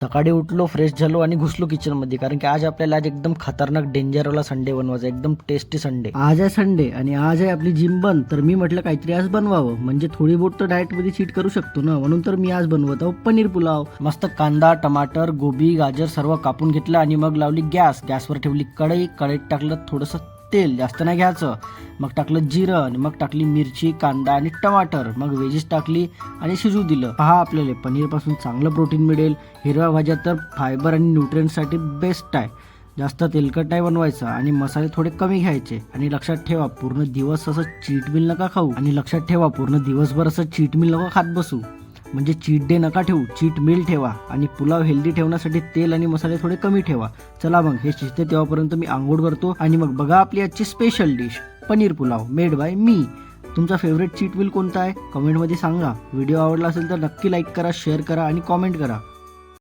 सकाळी उठलो, फ्रेश झालो आणि घुसलो किचनमध्ये, कारण की आज आपल्याला एकदम खतरनाक डेंजरवाला संडे बनवायचा, एकदम टेस्टी संडे. आज आहे संडे आणि आज आहे आपली जिम बंद, तर मी म्हटलं काहीतरी आज बनवावं, म्हणजे थोडी बहुत तर डाएटमध्ये चीट करू शकतो ना, म्हणून तर मी आज बनवत आहो पनीर पुलाव. मस्त कांदा, टमाटर, गोबी, गाजर सर्व कापून घेतलं आणि मग लावली गॅसवर ठेवली कढईत टाकलं थोडंसं तेल, जास्त नाही घ्यायचं. मग टाकलं जिरं आणि मग टाकली मिरची, कांदा आणि टमाटर, मग व्हेजीस टाकली आणि शिजू दिलं. पहा, आपल्याला पनीरपासून चांगलं प्रोटीन मिळेल. हिरव्या भाज्या तर फायबर आणि न्यूट्रिएंटसाठी बेस्ट आहे. जास्त तेलकट नाही बनवायचं आणि मसाले थोडे कमी घ्यायचे. आणि लक्षात ठेवा, पूर्ण दिवस असं चीट मिल नका खाऊ. आणि लक्षात ठेवा, पूर्ण दिवसभर असं चीट मिल नका खात बसू, म्हणजे चीट डे नका ठेवू, चीट मील ठेवा. आणि पुलाव हेल्दी ठेवण्यासाठी तेल आणि मसाले थोडे कमी ठेवा. चला मग हे शिजते तेव्हापर्यंत मी आंघोळ करतो आणि मग बघा आपली आजची special dish, paneer pulao made by me. तुमचा फेवरेट चीट मील कोणता आहे कमेंटमध्ये सांगा. व्हिडिओ आवडला असेल तर नक्की लाईक करा, शेअर करा आणि कॉमेंट करा.